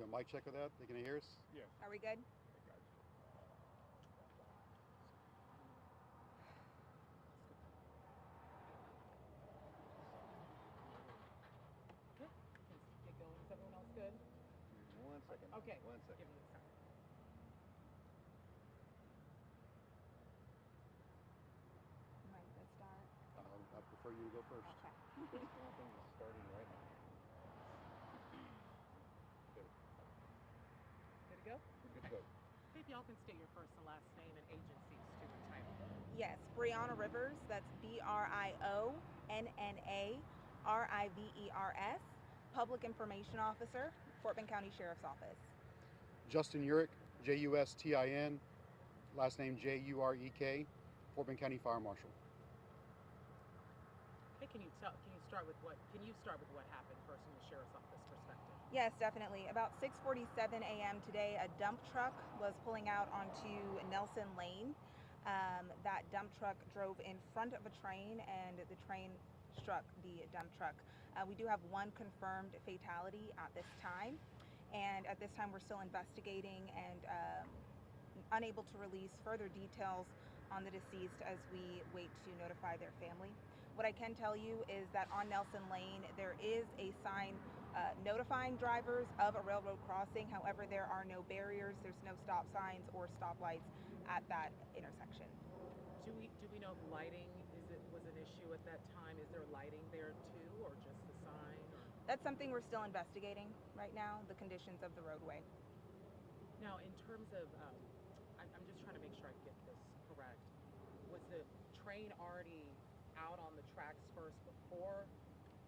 a mic check of that? They can hear us? Yeah. Are we good? Get going. Is everyone else good? 1 second. Okay. 1 second. Give me a second. Might let's start. I prefer you to go first. Okay. This whole thing is starting right now. Good. Good to go? Good to go. If y'all can state your first and last name and agency student title. Yes, Brianna Rivers. That's BRIONNARIVERS. Public Information Officer, Fort Bend County Sheriff's Office. Justin Urich, Justin, last name Jurek, Fort Bend County Fire Marshal. Okay, can you start with what happened first from the sheriff's office perspective? Yes, definitely. About 6:47 a.m. today, a dump truck was pulling out onto Nelson Lane. That dump truck drove in front of a train, and the train struck the dump truck. We do have one confirmed fatality at this time, and at this time we're still investigating and unable to release further details on the deceased as we wait to notify their family. What I can tell you is that on Nelson Lane there is a sign notifying drivers of a railroad crossing. However, there are no barriers, there's no stop signs or stoplights at that intersection. Do we know if lighting was an issue at that time? Is there lighting there too, or just the sign? That's something we're still investigating right now, the conditions of the roadway. Now, in terms of, I'm just trying to make sure I get this correct. Was the train already out on the tracks first before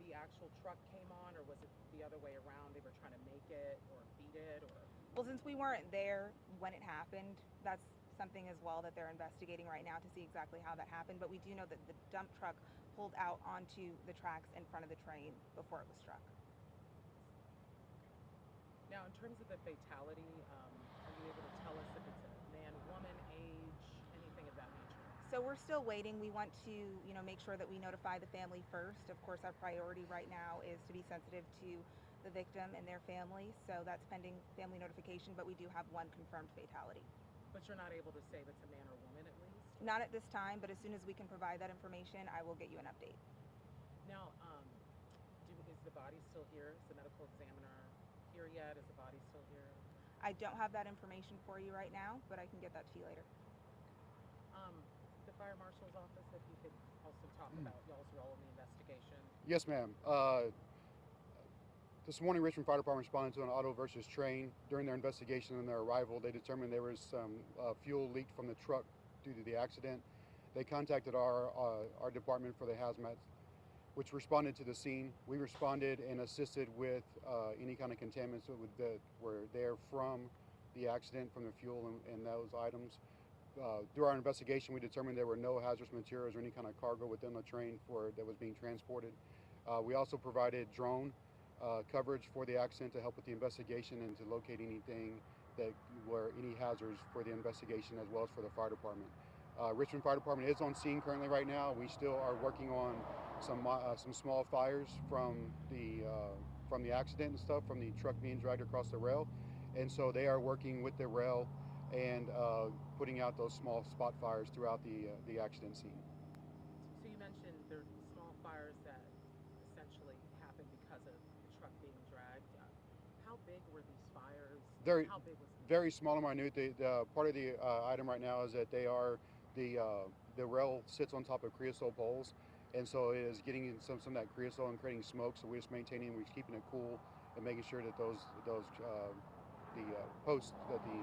the actual truck came on, or was it the other way around? They were trying to make it or beat it, or? Well, since we weren't there when it happened, that's something as well that they're investigating right now to see exactly how that happened. But we do know that the dump truck pulled out onto the tracks in front of the train before it was struck. Now, in terms of the fatality, are you able to tell us if it's a man, woman, age, anything of that nature? So we're still waiting. We want to, make sure that we notify the family first. Of course, our priority right now is to be sensitive to the victim and their family. So that's pending family notification, but we do have one confirmed fatality. But you're not able to say if it's a man or woman at least? Not at this time, but as soon as we can provide that information, I will get you an update. Now, is the body still here? Is the medical examiner here yet? Is the body still here? I don't have that information for you right now, but I can get that to you later. The fire marshal's office, if you could also talk about y'all's role in the investigation. Yes, ma'am. This morning, Richmond Fire Department responded to an auto versus train. During their investigation and their arrival, they determined there was some fuel leaked from the truck due to the accident. They contacted our department for the hazmat, which responded to the scene. We responded and assisted with any kind of contaminants that were there from the accident, from the fuel and those items. Through our investigation, we determined there were no hazardous materials or any kind of cargo within the train that was being transported. We also provided drone coverage for the accident to help with the investigation and to locate anything that were any hazards for the investigation, as well as for the fire department. Richmond Fire Department is on scene currently right now. We still are working on some small fires from the accident and stuff, from the truck being dragged across the rail, and so they are working with the rail and putting out those small spot fires throughout the accident scene. So you mentioned there are small fires that essentially happened because of the truck being dragged. How big were these fires? How big was it? Very small and minute. The part of the item right now is that they are the rail sits on top of creosote poles, and so it is getting in some of that creosote and creating smoke. So we're just maintaining, we're keeping it cool and making sure that the posts that the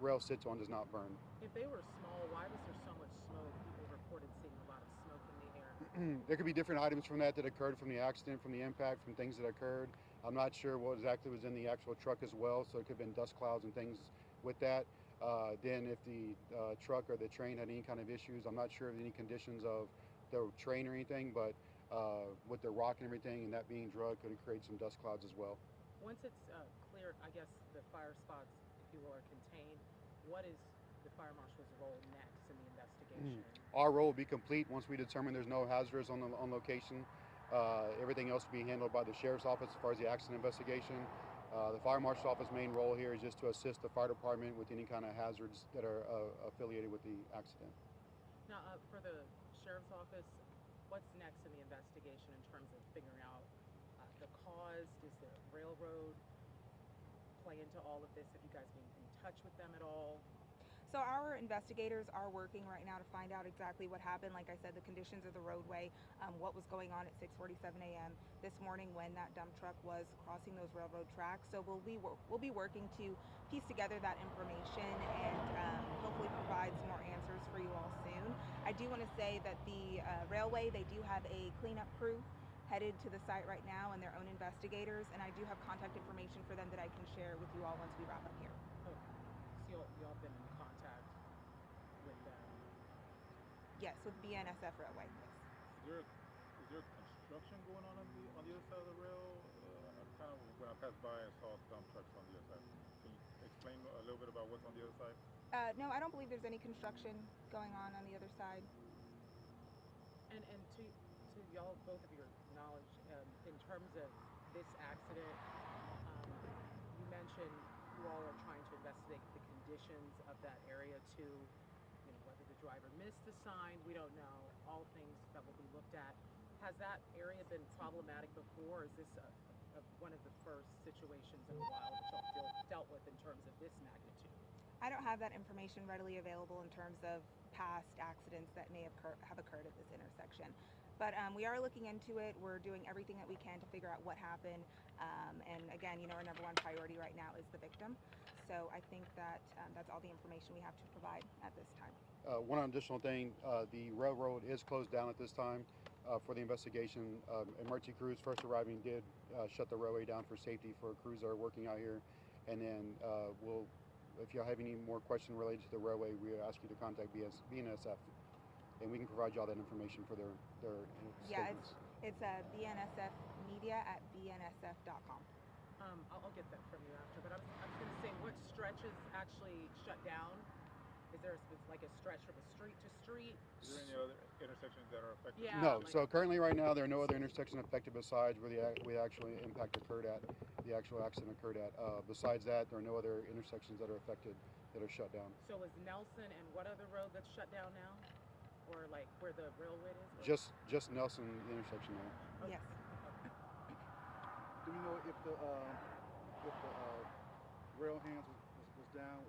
rail sits on does not burn. If they were small, why was there so much smoke? People reported seeing a lot of smoke in the air. There could be different items from that occurred from the accident, from the impact, from things that occurred. I'm not sure what exactly was in the actual truck as well, so it could have been dust clouds and things with that. Then if the truck or the train had any kind of issues, I'm not sure of any conditions of the train or anything, but with the rock and everything and that being drugged could have created some dust clouds as well. Once it's clear, I guess the fire spots, if you will, are contained, what is the fire marshal's role next in the investigation? Our role will be complete once we determine there's no hazards on location. Everything else will be handled by the sheriff's office as far as the accident investigation. The fire marshal's office main role here is just to assist the fire department with any kind of hazards that are affiliated with the accident. Now, for the sheriff's office, what's next in the investigation in terms of figuring out the cause? Does the railroad play into all of this? Have you guys been in touch with them at all? So our investigators are working right now to find out exactly what happened. Like I said, the conditions of the roadway, what was going on at 6:47 a.m. this morning when that dump truck was crossing those railroad tracks. So we'll be working to piece together that information and hopefully provide some more answers for you all soon. I do want to say that the railway, they do have a cleanup crew headed to the site right now and their own investigators, and I do have contact information for them that I can share with you all once we wrap up here. Okay. So y'all been in contact with them? Yes, with BNSF Railway. Yes. Is there construction going on the other side of the rail? Kind of when I passed by, I saw dump trucks on the other side. Can you explain a little bit about what's on the other side? No, I don't believe there's any construction going on the other side. And to y'all, both of your knowledge, in terms of this accident, you mentioned you all are trying to investigate the conditions of that area too. You know, whether the driver missed the sign, we don't know. All things that will be looked at. Has that area been problematic before? Or is this one of the first situations in a while that y'all dealt with in terms of this magnitude? I don't have that information readily available in terms of past accidents that may have occurred at this intersection. But we are looking into it. We're doing everything that we can to figure out what happened. And again, you know, our number one priority right now is the victim. So I think that that's all the information we have to provide at this time. One additional thing, the railroad is closed down at this time for the investigation. Emergency crews first arriving did shut the railway down for safety for crews that are working out here. And then if you have any more questions related to the railway, we ask you to contact BNSF. And we can provide you all that information for their statements. It's BNSFmedia at bnsf.com. I'll get that from you after, but I was going to say, what stretches actually shut down? Is there like a stretch from a street to street? Is there any other intersections that are affected? Yeah, No. So currently, right now, there are no other intersections affected besides where we actually impact occurred at, the actual accident occurred at. Besides that, there are no other intersections that are affected that are shut down. So is Nelson and what other road that's shut down now? Or like where the railway is? Just Nelson intersection there. Okay. Yes. Do we know if the rail hands was down?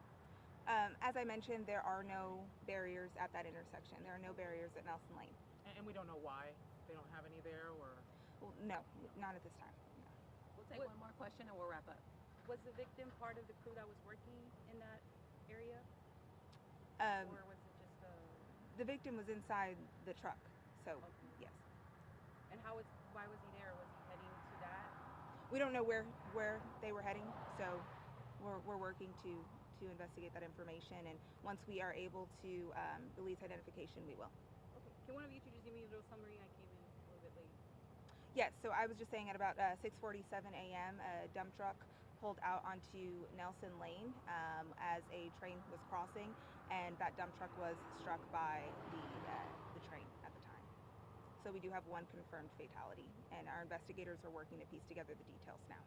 As I mentioned, there are no barriers at that intersection. There are no barriers at Nelson Lane. And we don't know why they don't have any there, or? Well, no, not at this time. No. We'll take one more question and we'll wrap up. Was the victim part of the crew that was working in that area? Or was it just The victim was inside the truck, so Okay. yes. And why was he there? Was he heading to that? We don't know where they were heading, so we're working to investigate that information, and once we are able to release identification, we will. Okay. Can one of you two just give me a little summary? I came in a little bit late. Yes, so I was just saying at about 6:47 a.m., a dump truck pulled out onto Nelson Lane as a train was crossing, and that dump truck was struck by the train at the time. So we do have one confirmed fatality, and our investigators are working to piece together the details now.